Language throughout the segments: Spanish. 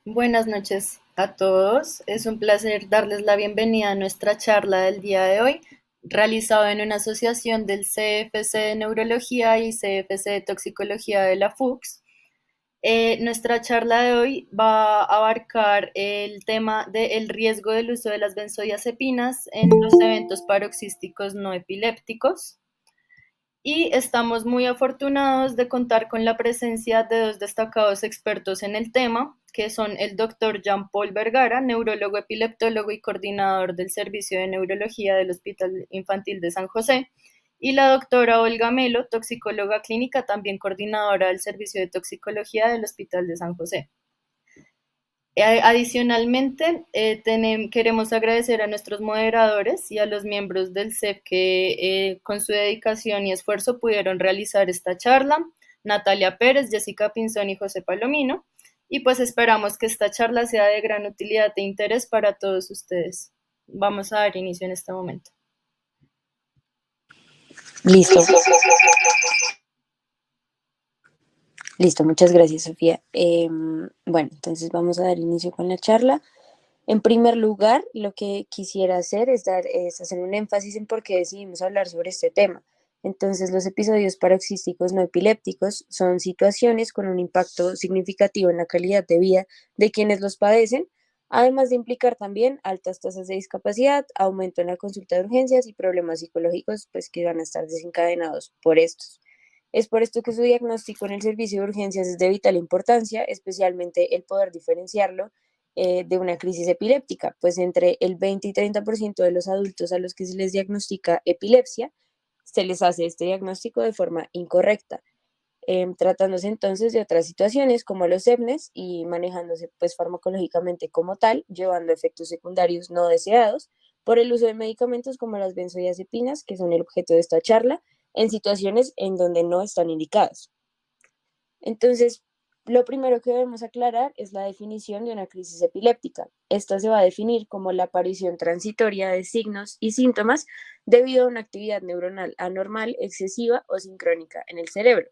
Buenas noches a todos. Es un placer darles la bienvenida a nuestra charla del día de hoy, realizada en una asociación del CFC de Neurología y CFC de Toxicología de la FUCS. Nuestra charla de hoy va a abarcar el tema del riesgo del uso de las benzodiazepinas en los eventos paroxísticos no epilépticos. Y estamos muy afortunados de contar con la presencia de dos destacados expertos en el tema, que son el doctor Jean-Paul Vergara, neurólogo epileptólogo y coordinador del Servicio de Neurología del Hospital Infantil de San José, y la doctora Olga Melo, toxicóloga clínica, también coordinadora del Servicio de Toxicología del Hospital de San José. Adicionalmente, queremos agradecer a nuestros moderadores y a los miembros del CEP que con su dedicación y esfuerzo pudieron realizar esta charla, Natalia Pérez, Jessica Pinzón y José Palomino, y pues esperamos que esta charla sea de gran utilidad e interés para todos ustedes. Vamos a dar inicio en este momento. Listo, listo, muchas gracias, Sofía. Bueno, entonces vamos a dar inicio con la charla. En primer lugar, lo que quisiera hacer es hacer un énfasis en por qué decidimos hablar sobre este tema. Entonces, los episodios paroxísticos no epilépticos son situaciones con un impacto significativo en la calidad de vida de quienes los padecen, además de implicar también altas tasas de discapacidad, aumento en la consulta de urgencias y problemas psicológicos, pues que van a estar desencadenados por estos. Es por esto que su diagnóstico en el servicio de urgencias es de vital importancia, especialmente el poder diferenciarlo de una crisis epiléptica, pues entre el 20 y 30% de los adultos a los que se les diagnostica epilepsia, se les hace este diagnóstico de forma incorrecta, tratándose entonces de otras situaciones como los EPNES y manejándose pues farmacológicamente como tal, llevando efectos secundarios no deseados por el uso de medicamentos como las benzodiazepinas, que son el objeto de esta charla, en situaciones en donde no están indicadas. Entonces, lo primero que debemos aclarar es la definición de una crisis epiléptica. Esta se va a definir como la aparición transitoria de signos y síntomas debido a una actividad neuronal anormal, excesiva o sincrónica en el cerebro.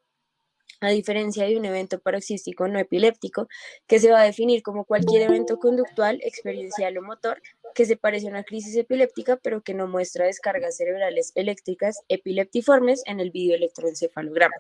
A diferencia de un evento paroxístico no epiléptico, que se va a definir como cualquier evento conductual, experiencial o motor que se parece a una crisis epiléptica, pero que no muestra descargas cerebrales eléctricas epileptiformes en el videoelectroencefalograma.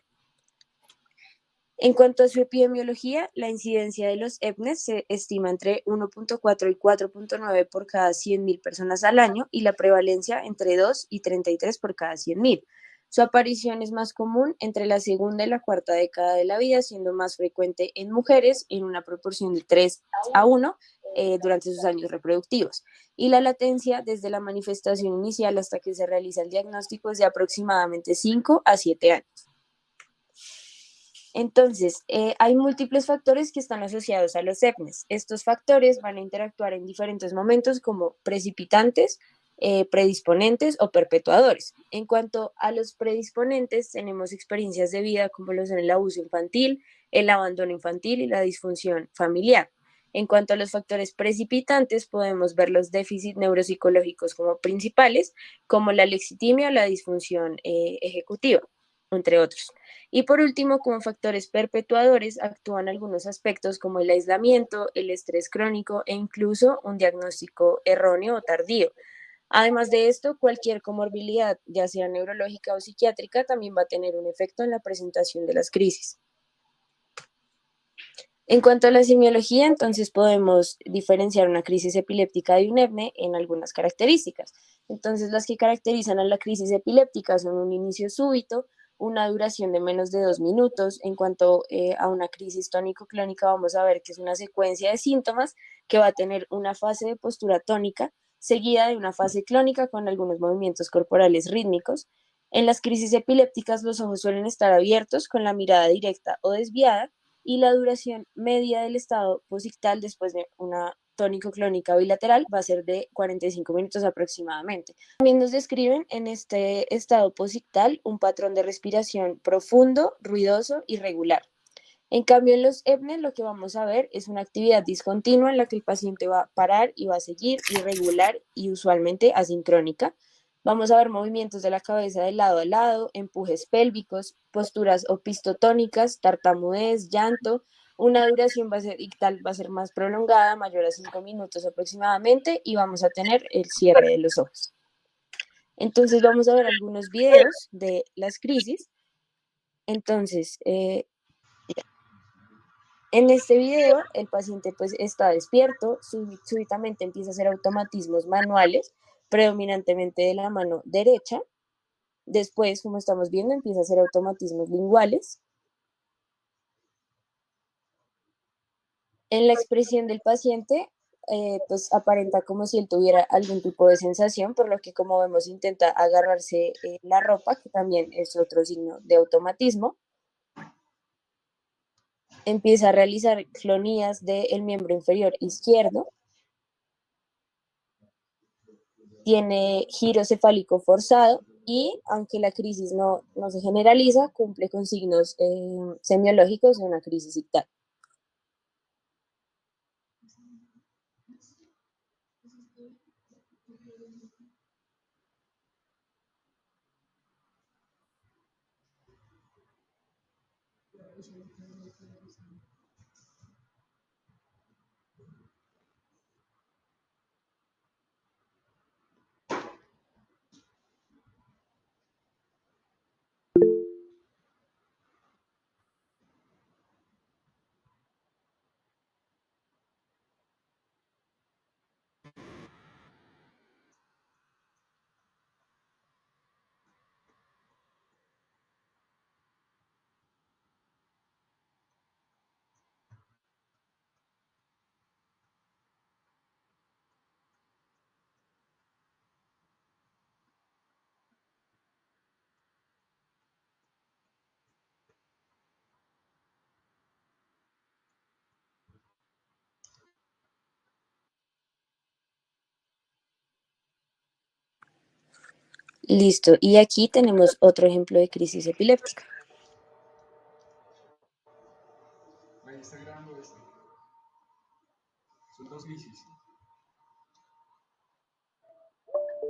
En cuanto a su epidemiología, la incidencia de los EPNES se estima entre 1.4 y 4.9 por cada 100.000 personas al año y la prevalencia entre 2 y 33 por cada 100.000. Su aparición es más común entre la segunda y la cuarta década de la vida, siendo más frecuente en mujeres en una proporción de 3 a 1 durante sus años reproductivos. Y la latencia desde la manifestación inicial hasta que se realiza el diagnóstico es de aproximadamente 5 a 7 años. Entonces, hay múltiples factores que están asociados a los EPNES. Estos factores van a interactuar en diferentes momentos como precipitantes, predisponentes o perpetuadores. En cuanto a los predisponentes, tenemos experiencias de vida como lo son el abuso infantil, el abandono infantil y la disfunción familiar. En cuanto a los factores precipitantes, podemos ver los déficits neuropsicológicos como principales, como la lexitimia o la disfunción ejecutiva, entre otros. Y por último, como factores perpetuadores, actúan algunos aspectos como el aislamiento, el estrés crónico e incluso un diagnóstico erróneo o tardío. Además de esto, cualquier comorbilidad, ya sea neurológica o psiquiátrica, también va a tener un efecto en la presentación de las crisis. En cuanto a la semiología, entonces podemos diferenciar una crisis epiléptica de un EPNE en algunas características. Entonces, las que caracterizan a la crisis epiléptica son un inicio súbito, una duración de menos de 2 minutos. En cuanto a una crisis tónico-clónica, vamos a ver que es una secuencia de síntomas que va a tener una fase de postura tónica seguida de una fase clónica con algunos movimientos corporales rítmicos. En las crisis epilépticas, los ojos suelen estar abiertos con la mirada directa o desviada y la duración media del estado posictal después de una tónico-clónica bilateral va a ser de 45 minutos aproximadamente. También nos describen en este estado posictal un patrón de respiración profundo, ruidoso y regular. En cambio, en los EPNES lo que vamos a ver es una actividad discontinua en la que el paciente va a parar y va a seguir irregular y usualmente asincrónica. Vamos a ver movimientos de la cabeza de lado a lado, empujes pélvicos, posturas opistotónicas, tartamudez, llanto Una duración va a ser, y tal, va a ser más prolongada, mayor a 5 minutos aproximadamente, y vamos a tener el cierre de los ojos. Entonces vamos a ver algunos videos de las crisis. Entonces, en este video el paciente pues está despierto, súbitamente empieza a hacer automatismos manuales, predominantemente de la mano derecha. Después, como estamos viendo, empieza a hacer automatismos linguales. En la expresión del paciente, pues aparenta como si él tuviera algún tipo de sensación, por lo que como vemos intenta agarrarse la ropa, que también es otro signo de automatismo. Empieza a realizar clonías del miembro inferior izquierdo. Tiene giro cefálico forzado y, aunque la crisis no se generaliza, cumple con signos semiológicos de una crisis ictal. Listo, y aquí tenemos otro ejemplo de crisis epiléptica. Ahí está grabando esto. Son dos bicis.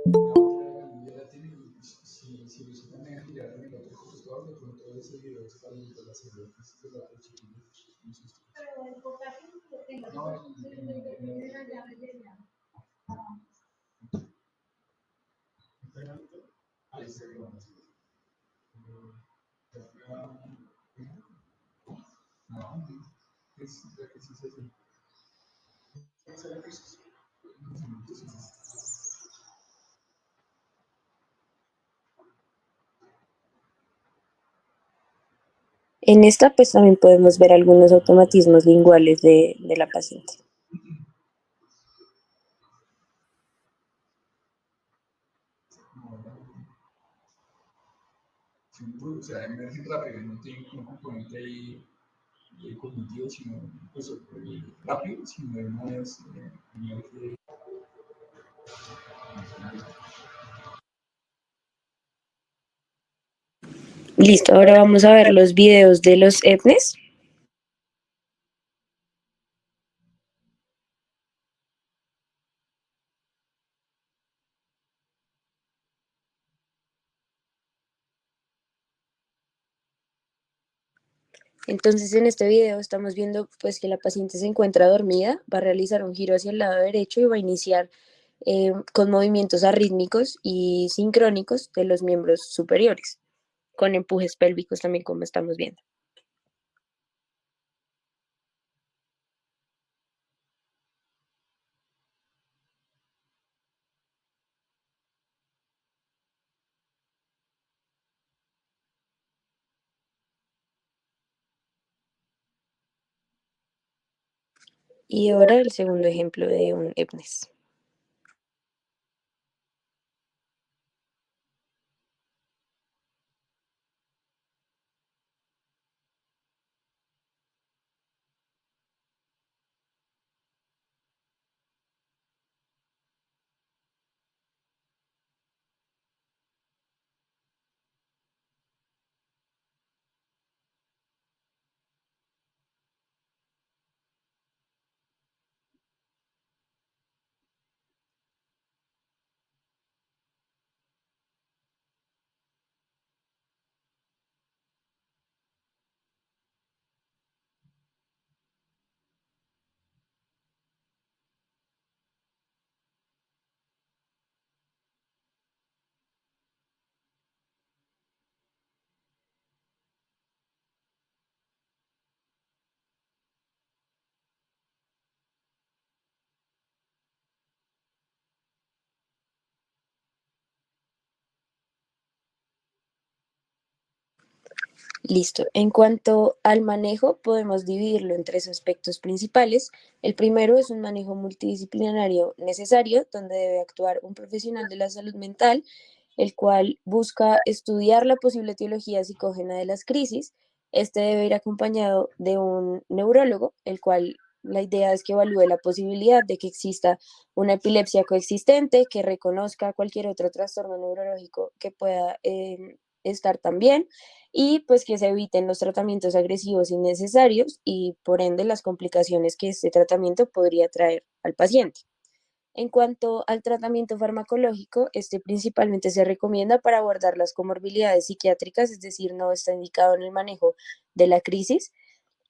La otra ya la tiene y si lo suponen a girar en el otro computador, de pronto ese video está viendo la serie de la otra chiquilla. No, ahí está grabando. No, es la que sí se hace. En esta pues también podemos ver algunos automatismos linguales de la paciente. O sea, emergen rápido, no tiene un componente ahí cognitivo, sino pues, rápido, sino además emerge. Listo, ahora vamos a ver los videos de los EPNES. Entonces en este video estamos viendo pues que la paciente se encuentra dormida, va a realizar un giro hacia el lado derecho y va a iniciar con movimientos arrítmicos y sincrónicos de los miembros superiores, con empujes pélvicos también como estamos viendo. Y ahora el segundo ejemplo de un EPNES. Listo. En cuanto al manejo, podemos dividirlo en tres aspectos principales. El primero es un manejo multidisciplinario necesario, donde debe actuar un profesional de la salud mental, el cual busca estudiar la posible etiología psicógena de las crisis. Este debe ir acompañado de un neurólogo, el cual la idea es que evalúe la posibilidad de que exista una epilepsia coexistente, que reconozca cualquier otro trastorno neurológico que pueda estar también y pues que se eviten los tratamientos agresivos innecesarios y por ende las complicaciones que este tratamiento podría traer al paciente. En cuanto al tratamiento farmacológico, este principalmente se recomienda para abordar las comorbilidades psiquiátricas, es decir, no está indicado en el manejo de la crisis.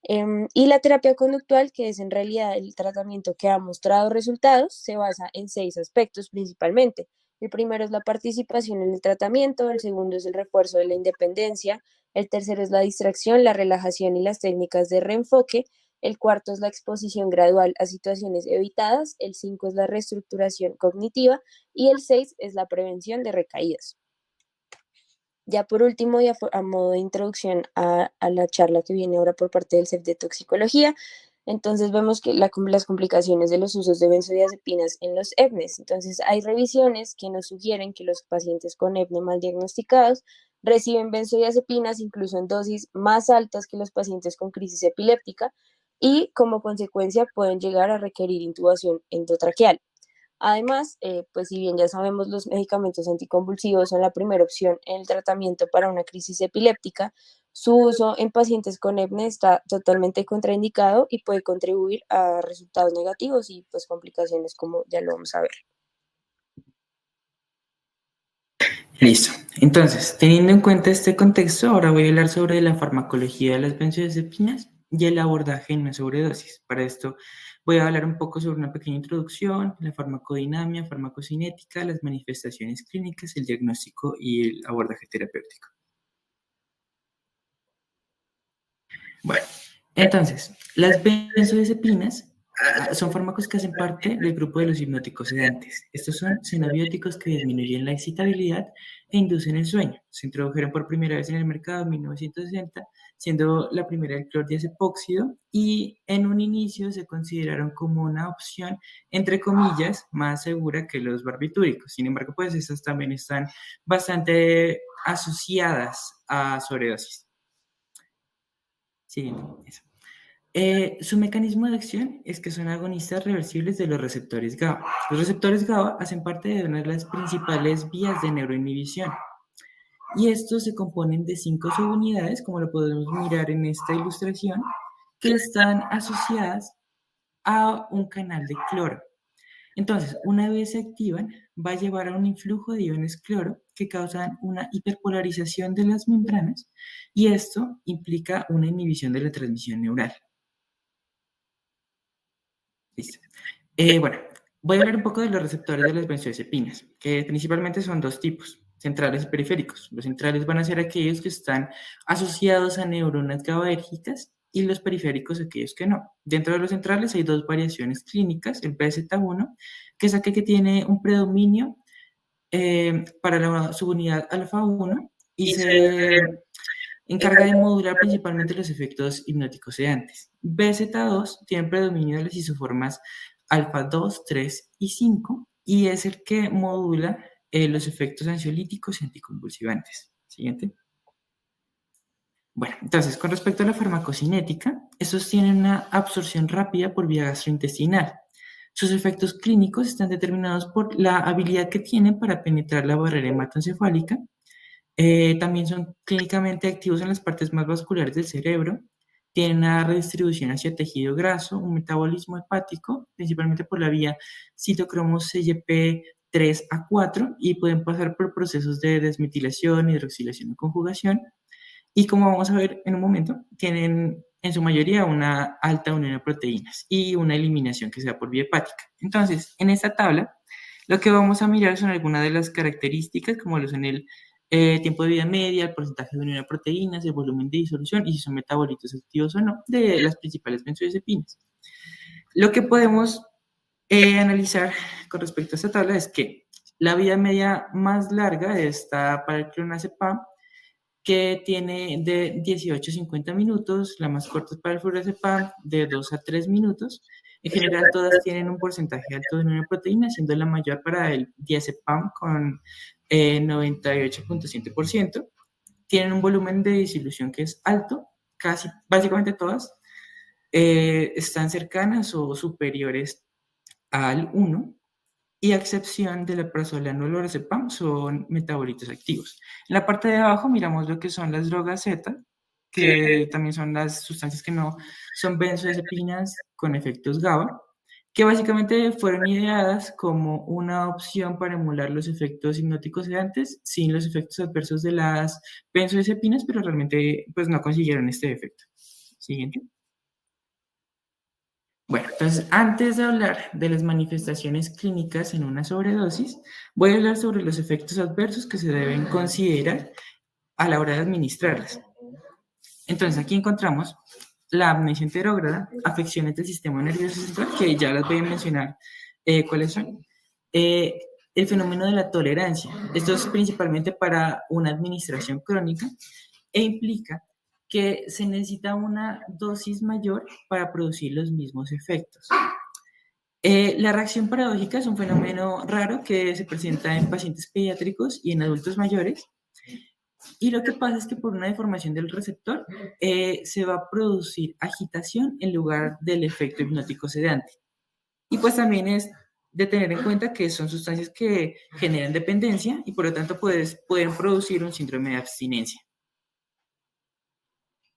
Y la terapia conductual, que es en realidad el tratamiento que ha mostrado resultados, se basa en seis aspectos principalmente. El primero es la participación en el tratamiento, el segundo es el refuerzo de la independencia, el tercero es la distracción, la relajación y las técnicas de reenfoque, el cuarto es la exposición gradual a situaciones evitadas, el cinco es la reestructuración cognitiva y el seis es la prevención de recaídas. Ya por último, y a modo de introducción a la charla que viene ahora por parte del CEF de toxicología, entonces vemos que las complicaciones de los usos de benzodiazepinas en los EPNES. Entonces hay revisiones que nos sugieren que los pacientes con EPNE mal diagnosticados reciben benzodiazepinas incluso en dosis más altas que los pacientes con crisis epiléptica y como consecuencia pueden llegar a requerir intubación endotraqueal. Además, pues si bien ya sabemos los medicamentos anticonvulsivos son la primera opción en el tratamiento para una crisis epiléptica, su uso en pacientes con EPNE está totalmente contraindicado y puede contribuir a resultados negativos y pues complicaciones como ya lo vamos a ver. Listo. Entonces, teniendo en cuenta este contexto, ahora voy a hablar sobre la farmacología de las benzodiazepinas y el abordaje en una sobredosis. Para esto voy a hablar un poco sobre una pequeña introducción, la farmacodinamia, farmacocinética, las manifestaciones clínicas, el diagnóstico y el abordaje terapéutico. Bueno, entonces, las benzodiazepinas son fármacos que hacen parte del grupo de los hipnóticos sedantes. Estos son xenobióticos que disminuyen la excitabilidad e inducen el sueño. Se introdujeron por primera vez en el mercado en 1960, siendo la primera el clordiazepóxido, y en un inicio se consideraron como una opción, entre comillas, más segura que los barbitúricos. Sin embargo, pues estas también están bastante asociadas a sobredosis. Sí, eso. Su mecanismo de acción es que son agonistas reversibles de los receptores GABA. Los receptores GABA hacen parte de una de las principales vías de neuroinhibición y estos se componen de 5 subunidades, como lo podemos mirar en esta ilustración, que están asociadas a un canal de cloro. Entonces, una vez se activan, va a llevar a un influjo de iones cloro que causan una hiperpolarización de las membranas y esto implica una inhibición de la transmisión neural. Listo. Bueno, voy a hablar un poco de los receptores de las benzodiazepinas, que principalmente son dos tipos, centrales y periféricos. Los centrales van a ser aquellos que están asociados a neuronas GABAérgicas y los periféricos aquellos que no. Dentro de los centrales hay dos variaciones clínicas, el BZ1, que es aquel que tiene un predominio para la subunidad alfa-1 y se encarga de modular principalmente los efectos hipnóticos sedantes. BZ2 tiene predominio de las isoformas alfa 2, 3 y 5 y es el que modula los efectos ansiolíticos y anticonvulsivantes. Siguiente. Bueno, entonces, con respecto a la farmacocinética, estos tienen una absorción rápida por vía gastrointestinal. Sus efectos clínicos están determinados por la habilidad que tienen para penetrar la barrera hematoencefálica. También son clínicamente activos en las partes más vasculares del cerebro. Tienen una redistribución hacia tejido graso, un metabolismo hepático, principalmente por la vía citocromo CYP3A4 y pueden pasar por procesos de desmetilación, hidroxilación o conjugación. Y como vamos a ver en un momento, tienen en su mayoría una alta unión de proteínas y una eliminación que se da por vía hepática. Entonces, en esta tabla, lo que vamos a mirar son algunas de las características, como lo son el tiempo de vida media, el porcentaje de unión de proteínas, el volumen de disolución y si son metabolitos activos o no de las principales benzodiazepinas. Lo que podemos analizar con respecto a esta tabla es que la vida media más larga está para el clonazepam, que tiene de 18 a 50 minutos, la más corta es para el flurazepam, de 2 a 3 minutos. En general, todas tienen un porcentaje alto de neoproteína, siendo la mayor para el diazepam con 98.7%. Tienen un volumen de disolución que es alto, casi, básicamente todas están cercanas o superiores al 1, y a excepción del alprazolam o el lorazepam, son metabolitos activos. En la parte de abajo miramos lo que son las drogas Z, que también son las sustancias que no son benzodiazepinas con efectos GABA, que básicamente fueron ideadas como una opción para emular los efectos hipnóticos sedantes sin los efectos adversos de las benzodiazepinas, pero realmente pues no consiguieron este efecto. Siguiente. Bueno, entonces antes de hablar de las manifestaciones clínicas en una sobredosis, voy a hablar sobre los efectos adversos que se deben considerar a la hora de administrarlas. Entonces aquí encontramos la amnesia enterógrada, afecciones del sistema nervioso central, que ya las voy a mencionar cuáles son. El fenómeno de la tolerancia. Esto es principalmente para una administración crónica e implica que se necesita una dosis mayor para producir los mismos efectos. La reacción paradójica es un fenómeno raro que se presenta en pacientes pediátricos y en adultos mayores. Y lo que pasa es que por una deformación del receptor se va a producir agitación en lugar del efecto hipnótico sedante. Y pues también es de tener en cuenta que son sustancias que generan dependencia y por lo tanto pueden producir un síndrome de abstinencia.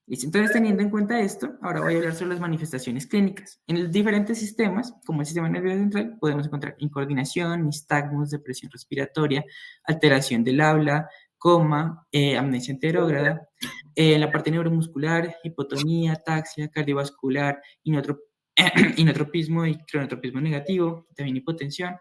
¿Listo? Entonces, teniendo en cuenta esto, ahora voy a hablar sobre las manifestaciones clínicas. En los diferentes sistemas, como el sistema nervioso central, podemos encontrar incoordinación, nistagmus, depresión respiratoria, alteración del habla, coma, amnesia enterógrada. En la parte neuromuscular, hipotonía, ataxia, cardiovascular, inotropismo y cronotropismo negativo, también hipotensión,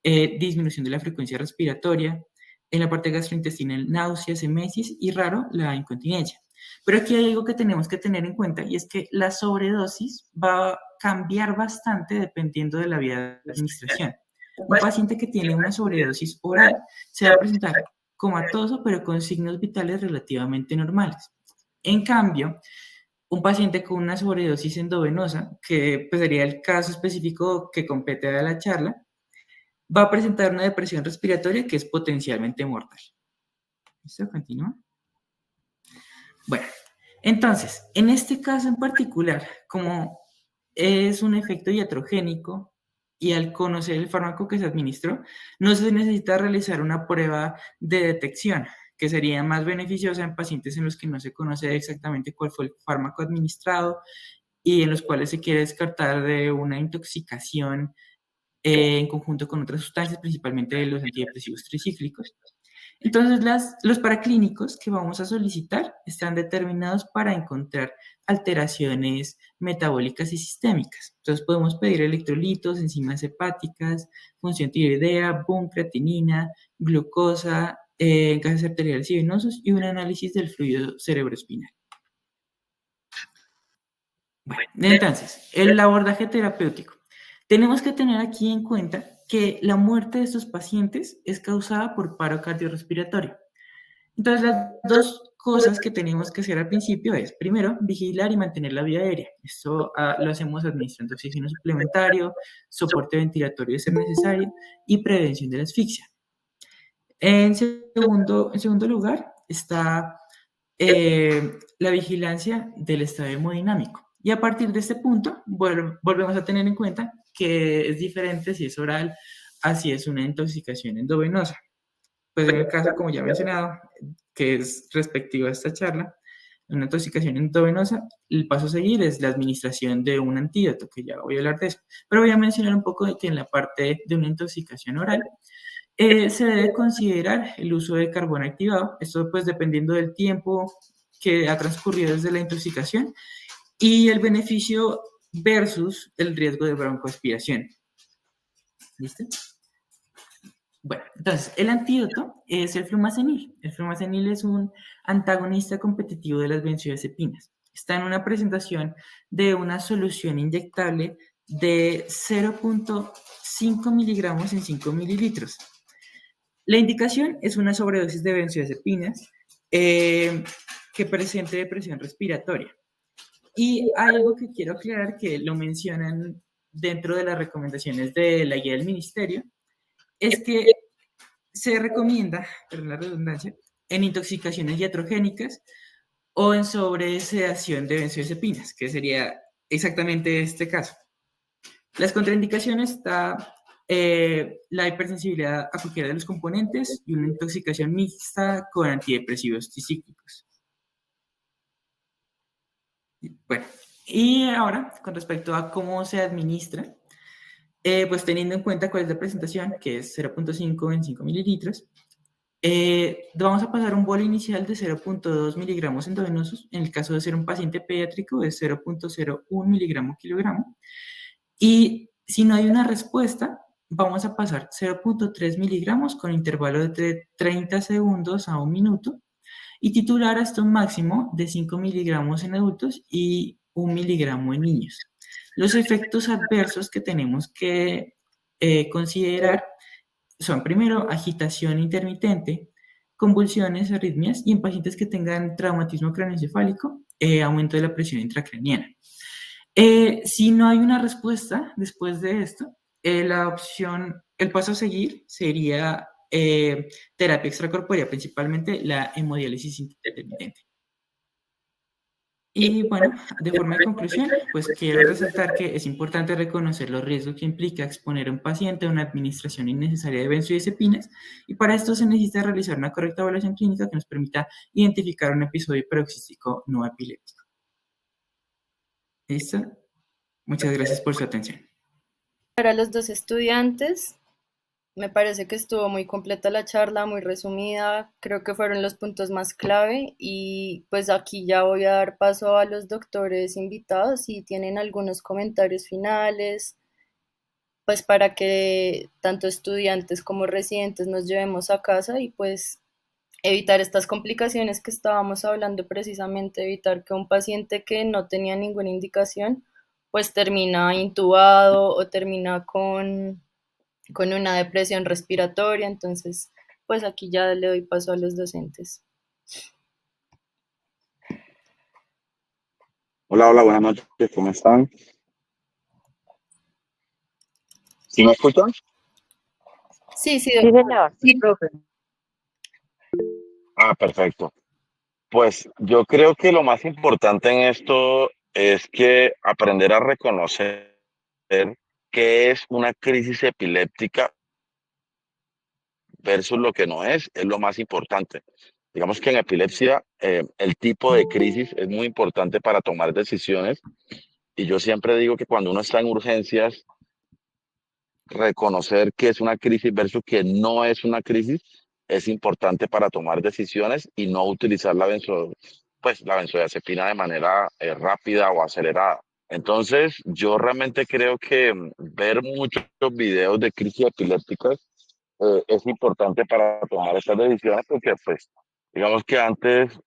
disminución de la frecuencia respiratoria. En la parte gastrointestinal, náuseas, emesis y raro, la incontinencia. Pero aquí hay algo que tenemos que tener en cuenta y es que la sobredosis va a cambiar bastante dependiendo de la vía de administración. Un paciente que tiene una sobredosis oral se va a presentar comatoso pero con signos vitales relativamente normales. En cambio, un paciente con una sobredosis endovenosa, que pues, sería el caso específico que compete a la charla, va a presentar una depresión respiratoria que es potencialmente mortal. ¿Listo? Continúa. Bueno, entonces, en este caso en particular, como es un efecto iatrogénico y al conocer el fármaco que se administró, no se necesita realizar una prueba de detección, que sería más beneficiosa en pacientes en los que no se conoce exactamente cuál fue el fármaco administrado y en los cuales se quiere descartar de una intoxicación en conjunto con otras sustancias, principalmente los antidepresivos tricíclicos. Entonces, los paraclínicos que vamos a solicitar están determinados para encontrar alteraciones metabólicas y sistémicas. Entonces, podemos pedir electrolitos, enzimas hepáticas, función tiroidea, boom, creatinina, glucosa, gases arteriales y venosos y un análisis del fluido cerebroespinal. Bueno, entonces, el abordaje terapéutico. Tenemos que tener aquí en cuenta que la muerte de estos pacientes es causada por paro cardiorrespiratorio. Entonces, las dos cosas que tenemos que hacer al principio es, primero, vigilar y mantener la vía aérea. Esto lo hacemos administrando oxígeno suplementario, soporte ventilatorio de ser necesario y prevención de la asfixia. En segundo lugar está la vigilancia del estado hemodinámico. Y a partir de este punto, volvemos a tener en cuenta que es diferente si es oral a si es una intoxicación endovenosa. Pues en el caso, como ya he mencionado, que es respectivo a esta charla, una intoxicación endovenosa, el paso a seguir es la administración de un antídoto, que ya voy a hablar de eso. Pero voy a mencionar un poco de que en la parte de una intoxicación oral, se debe considerar el uso de carbón activado, esto pues dependiendo del tiempo que ha transcurrido desde la intoxicación y el beneficio versus el riesgo de broncoaspiración. ¿Listo? Bueno, entonces, el antídoto es el flumazenil. El flumazenil es un antagonista competitivo de las benzodiazepinas. Está en una presentación de una solución inyectable de 0.5 miligramos en 5 mililitros. La indicación es una sobredosis de benzodiazepinas que presente depresión respiratoria. Y algo que quiero aclarar, que lo mencionan dentro de las recomendaciones de la guía del ministerio, es que se recomienda, perdón la redundancia, en intoxicaciones iatrogénicas o en sobresedación de benzodiazepinas, que sería exactamente este caso. Las contraindicaciones está la hipersensibilidad a cualquiera de los componentes y una intoxicación mixta con antidepresivos tricíclicos. Bueno, y ahora, con respecto a cómo se administra, pues teniendo en cuenta cuál es la presentación, que es 0.5 en 5 mililitros, vamos a pasar un bolo inicial de 0.2 miligramos endovenosos. En el caso de ser un paciente pediátrico, es 0.01 miligramo kilogramo. Y si no hay una respuesta, vamos a pasar 0.3 miligramos con intervalo de 30 segundos a 1 minuto y titular hasta un máximo de 5 miligramos en adultos y 1 miligramo en niños. Los efectos adversos que tenemos que considerar son, primero, agitación intermitente, convulsiones, arritmias, y en pacientes que tengan traumatismo craneoencefálico, aumento de la presión intracraniana. Si no hay una respuesta después de esto, el paso a seguir sería terapia extracorpórea, principalmente la hemodiálisis intermitente. Y bueno, de forma de conclusión, pues quiero resaltar que es importante reconocer los riesgos que implica exponer a un paciente a una administración innecesaria de benzodiazepinas, y para esto se necesita realizar una correcta evaluación clínica que nos permita identificar un episodio paroxístico no epiléptico. ¿Listo? Muchas gracias por su atención. Para los dos estudiantes, me parece que estuvo muy completa la charla, muy resumida, creo que fueron los puntos más clave y pues aquí ya voy a dar paso a los doctores invitados si tienen algunos comentarios finales, pues para que tanto estudiantes como residentes nos llevemos a casa y pues evitar estas complicaciones que estábamos hablando precisamente, evitar que un paciente que no tenía ninguna indicación pues termina intubado o termina con una depresión respiratoria. Entonces, pues aquí ya le doy paso a los docentes. Hola, hola, buenas noches, ¿cómo están? ¿Sí me escuchan? Sí, sí, Sí, doctor. señor. Sí, profe. Ah, perfecto. Pues yo creo que lo más importante en esto es que aprender a reconocer qué es una crisis epiléptica versus lo que no es lo más importante. Digamos que en epilepsia el tipo de crisis es muy importante para tomar decisiones, y yo siempre digo que cuando uno está en urgencias, reconocer qué es una crisis versus que no es una crisis es importante para tomar decisiones y no utilizar la benzodiazepina de manera rápida o acelerada. Entonces, yo realmente creo que ver muchos videos de crisis epilépticas es importante para tomar estas decisiones, porque pues digamos que antes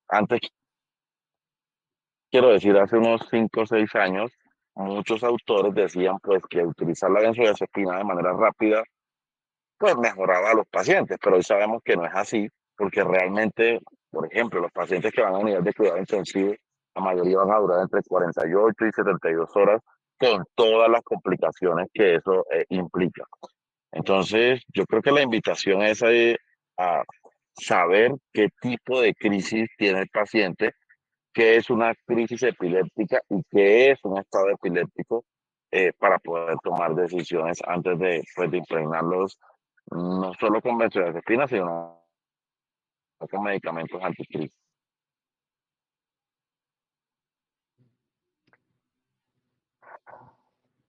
quiero decir, hace unos 5 o 6 años, muchos autores decían pues que utilizar la benzodiazepina de manera rápida pues mejoraba a los pacientes, pero hoy sabemos que no es así, porque realmente, por ejemplo, los pacientes que van a unidad de cuidado intensivo, la mayoría van a durar entre 48 y 72 horas, con todas las complicaciones que eso implica. Entonces, yo creo que la invitación es a saber qué tipo de crisis tiene el paciente, qué es una crisis epiléptica y qué es un estado epiléptico, para poder tomar decisiones antes de, pues, de impregnarlos no solo con benzodiazepinas, sino con medicamentos anticrisis.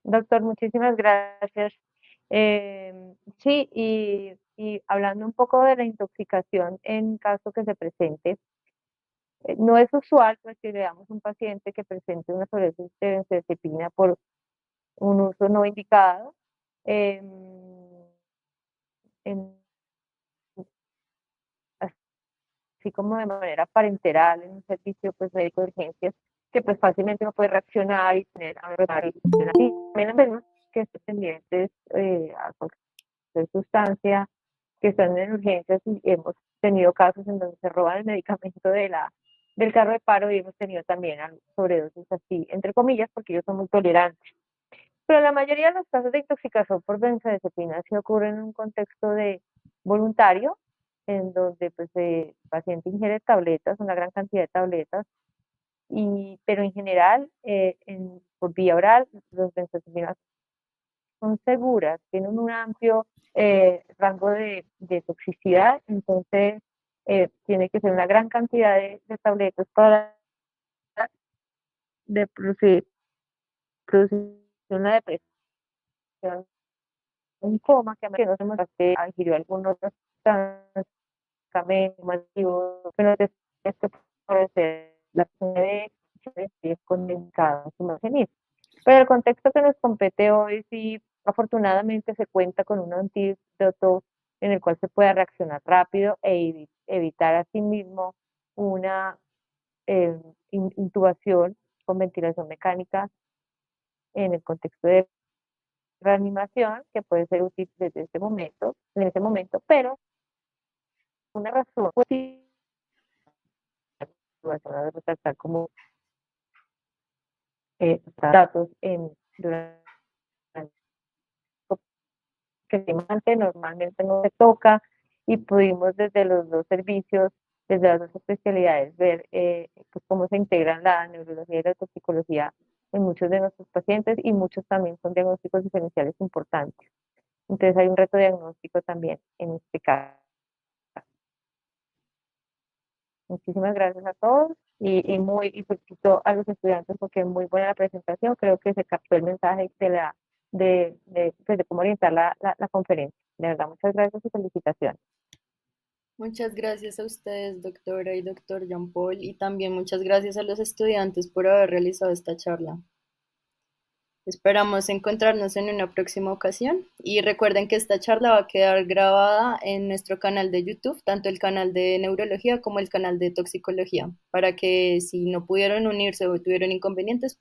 Doctor, muchísimas gracias. Sí, y hablando un poco de la intoxicación en caso que se presente, no es usual pues que veamos un paciente que presente una sobredosis de benzodiazepina por un uso no indicado. em, en- Así como de manera parenteral en un servicio pues médico de urgencias, que pues fácilmente uno puede reaccionar y tener a verdad y también vemos que están pendientes a cualquier sustancia, que están en urgencias y hemos tenido casos en donde se roban el medicamento del carro de paro y hemos tenido también sobredosis así, entre comillas, porque ellos son muy tolerantes. Pero la mayoría de los casos de intoxicación por benzodiazepina sí ocurren en un contexto de voluntario, en donde pues el paciente ingiere tabletas, una gran cantidad de tabletas, pero en general, por vía oral, los benzodiazepinas son seguras, tienen un amplio rango de toxicidad, entonces tiene que ser una gran cantidad de tabletas para de producir una depresión, un coma, que no se nos hace, ingirió algún otro medicamento que no te esto puede ser la de condensado en su mecanismo. Pero el contexto que nos compete hoy, sí, afortunadamente se cuenta con un antídoto en el cual se pueda reaccionar rápido e evitar asimismo una intubación con ventilación mecánica en el contexto de reanimación, que puede ser útil desde en ese momento, pero una razón de resaltar como datos durante que normalmente no se toca y pudimos desde los dos servicios, desde las dos especialidades, ver pues cómo se integran la neurología y la toxicología en muchos de nuestros pacientes y muchos también son diagnósticos diferenciales importantes. Entonces hay un reto diagnóstico también en este caso. Muchísimas gracias a todos y felicito a los estudiantes porque es muy buena la presentación. Creo que se captó el mensaje pues, de cómo orientar la conferencia. De verdad, muchas gracias y felicitaciones. Muchas gracias a ustedes, doctora y doctor Jean Paul, y también muchas gracias a los estudiantes por haber realizado esta charla. Esperamos encontrarnos en una próxima ocasión y recuerden que esta charla va a quedar grabada en nuestro canal de YouTube, tanto el canal de neurología como el canal de toxicología, para que si no pudieron unirse o tuvieron inconvenientes,